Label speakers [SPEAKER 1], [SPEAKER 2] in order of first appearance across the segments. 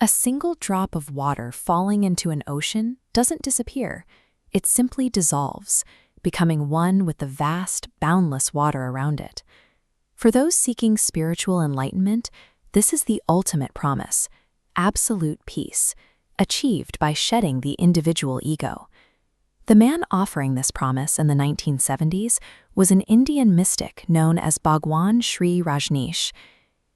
[SPEAKER 1] A single drop of water falling into an ocean doesn't disappear. It simply dissolves, becoming one with the vast, boundless water around it. For those seeking spiritual enlightenment, this is the ultimate promise: absolute peace, achieved by shedding the individual ego. The man offering this promise in the 1970s was an Indian mystic known as Bhagwan Sri Rajneeshee.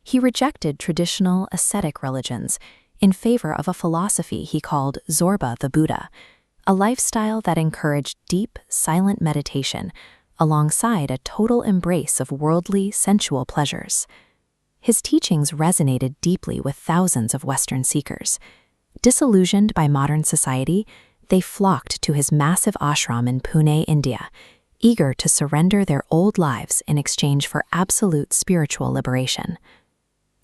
[SPEAKER 1] He rejected traditional ascetic religions in favor of a philosophy he called Zorba the Buddha, a lifestyle that encouraged deep, silent meditation alongside a total embrace of worldly, sensual pleasures. His teachings resonated deeply with thousands of Western seekers. Disillusioned by modern society, they flocked to his massive ashram in Pune, India, eager to surrender their old lives in exchange for absolute spiritual liberation.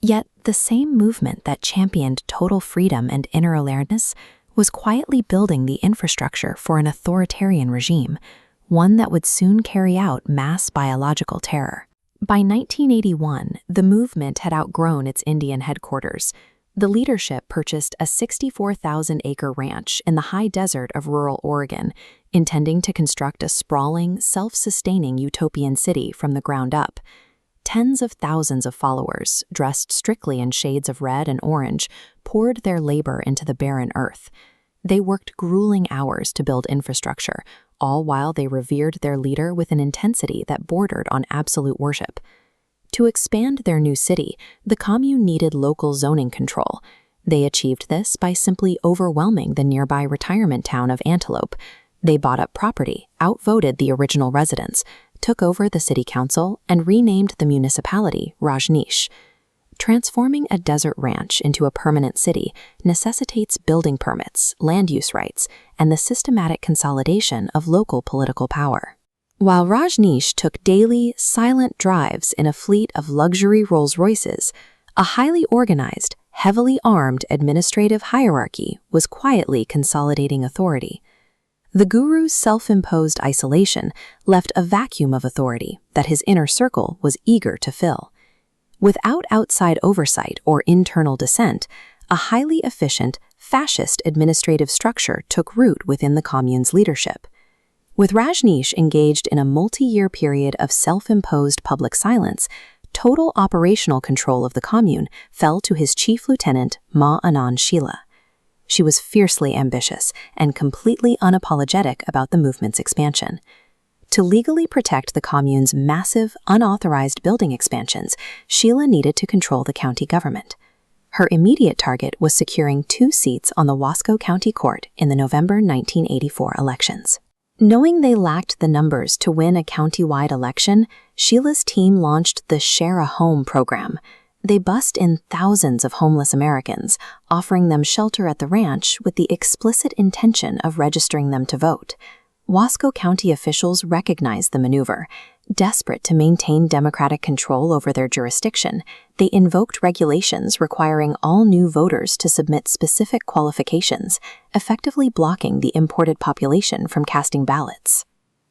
[SPEAKER 1] Yet, the same movement that championed total freedom and inner awareness was quietly building the infrastructure for an authoritarian regime, one that would soon carry out mass biological terror. By 1981, the movement had outgrown its Indian headquarters. The leadership purchased a 64,000-acre ranch in the high desert of rural Oregon, intending to construct a sprawling, self-sustaining utopian city from the ground up. Tens of thousands of followers, dressed strictly in shades of red and orange, poured their labor into the barren earth. They worked grueling hours to build infrastructure, all while they revered their leader with an intensity that bordered on absolute worship. To expand their new city, the commune needed local zoning control. They achieved this by simply overwhelming the nearby retirement town of Antelope. They bought up property, outvoted the original residents, took over the city council, and renamed the municipality Rajneeshee. Transforming a desert ranch into a permanent city necessitates building permits, land use rights, and the systematic consolidation of local political power. While Rajneeshee took daily, silent drives in a fleet of luxury Rolls-Royces, a highly organized, heavily armed administrative hierarchy was quietly consolidating authority. The guru's self-imposed isolation left a vacuum of authority that his inner circle was eager to fill. Without outside oversight or internal dissent, a highly efficient, fascist administrative structure took root within the commune's leadership. With Rajneeshee engaged in a multi-year period of self-imposed public silence, total operational control of the commune fell to his chief lieutenant, Ma Anand Sheela. She was fiercely ambitious and completely unapologetic about the movement's expansion. To legally protect the commune's massive, unauthorized building expansions, Sheela needed to control the county government. Her immediate target was securing 2 seats on the Wasco County Court in the November 1984 elections. Knowing they lacked the numbers to win a county-wide election, Sheela's team launched the Share a Home program. They bussed in thousands of homeless Americans, offering them shelter at the ranch with the explicit intention of registering them to vote. Wasco County officials recognized the maneuver. Desperate to maintain democratic control over their jurisdiction, they invoked regulations requiring all new voters to submit specific qualifications, effectively blocking the imported population from casting ballots.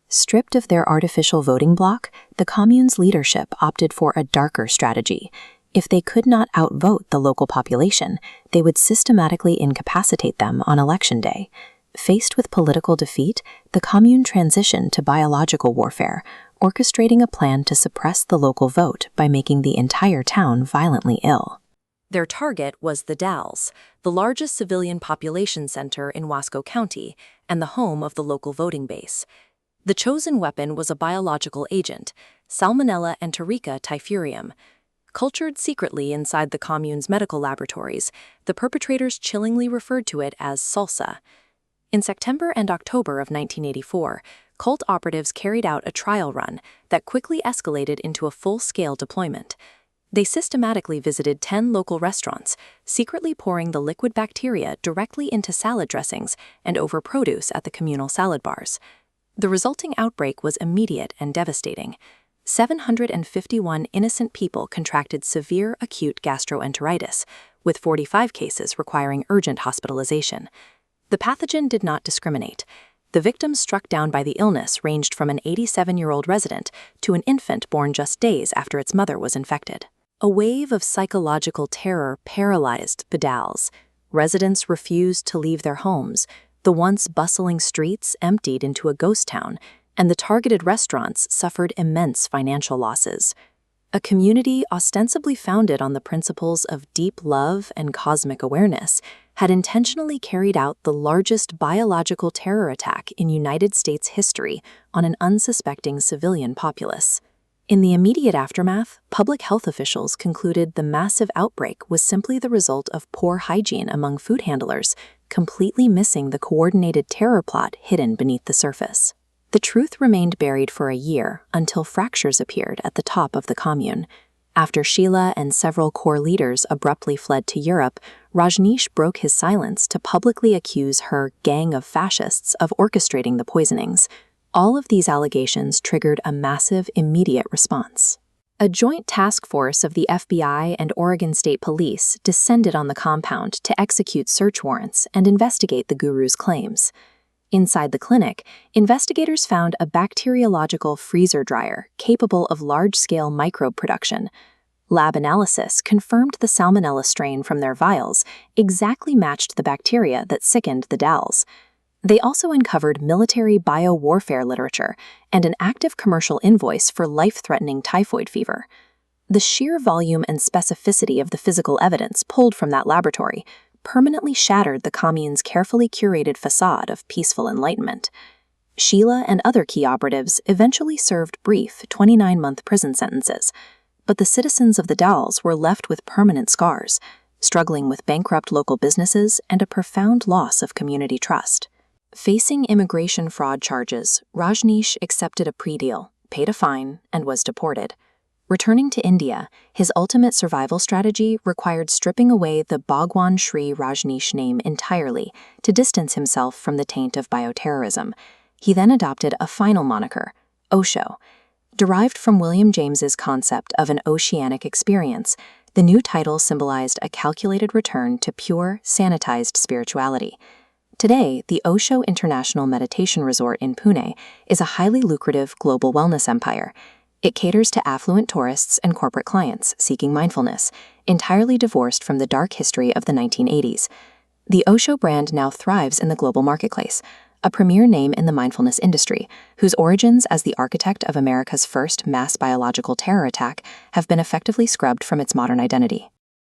[SPEAKER 1] Stripped of their artificial voting bloc, the commune's leadership opted for a darker strategy. If they could not outvote the local population, they would systematically incapacitate them on election day. Faced with political defeat, the commune transitioned to biological warfare, orchestrating a plan to suppress the local vote by making the entire town violently ill.
[SPEAKER 2] Their target was the Dalles, the largest civilian population center in Wasco County and the home of the local voting base. The chosen weapon was a biological agent, Salmonella enterica typhurium. Cultured secretly inside the commune's medical laboratories, the perpetrators chillingly referred to it as salsa. In September and October of 1984, cult operatives carried out a trial run that quickly escalated into a full-scale deployment. They systematically visited 10 local restaurants, secretly pouring the liquid bacteria directly into salad dressings and over produce at the communal salad bars. The resulting outbreak was immediate and devastating. 751 innocent people contracted severe acute gastroenteritis, with 45 cases requiring urgent hospitalization. The pathogen did not discriminate. The victims struck down by the illness ranged from an 87-year-old resident to an infant born just days after its mother was infected. A wave of psychological terror paralyzed the Dalles. Residents refused to leave their homes, the once bustling streets emptied into a ghost town, and the targeted restaurants suffered immense financial losses. A community ostensibly founded on the principles of deep love and cosmic awareness had intentionally carried out the largest biological terror attack in United States history on an unsuspecting civilian populace. In the immediate aftermath, public health officials concluded the massive outbreak was simply the result of poor hygiene among food handlers, completely missing the coordinated terror plot hidden beneath the surface. The truth remained buried for a year until fractures appeared at the top of the commune. After Sheela and several core leaders abruptly fled to Europe, Rajneeshee broke his silence to publicly accuse her gang of fascists of orchestrating the poisonings. All of these allegations triggered a massive, immediate response. A joint task force of the FBI and Oregon State Police descended on the compound to execute search warrants and investigate the guru's claims. Inside the clinic, investigators found a bacteriological freezer dryer capable of large-scale microbe production. Lab analysis confirmed the Salmonella strain from their vials exactly matched the bacteria that sickened the dolls. They also uncovered military biowarfare literature and an active commercial invoice for life-threatening typhoid fever. The sheer volume and specificity of the physical evidence pulled from that laboratory permanently shattered the commune's carefully curated facade of peaceful enlightenment. Sheela and other key operatives eventually served brief 29-month prison sentences, but the citizens of the dolls were left with permanent scars, struggling with bankrupt local businesses and a profound loss of community trust. Facing immigration fraud charges, Rajneeshee accepted a plea deal, paid a fine, and was deported. Returning to India, his ultimate survival strategy required stripping away the Bhagwan Shree Rajneeshee name entirely to distance himself from the taint of bioterrorism. He then adopted a final moniker, Osho. Derived from William James's concept of an oceanic experience, the new title symbolized a calculated return to pure, sanitized spirituality. Today, the Osho International Meditation Resort in Pune is a highly lucrative global wellness empire. It caters to affluent tourists and corporate clients seeking mindfulness, entirely divorced from the dark history of the 1980s. The Osho brand now thrives in the global marketplace, a premier name in the mindfulness industry, whose origins as the architect of America's first mass biological terror attack have been effectively scrubbed from its modern identity.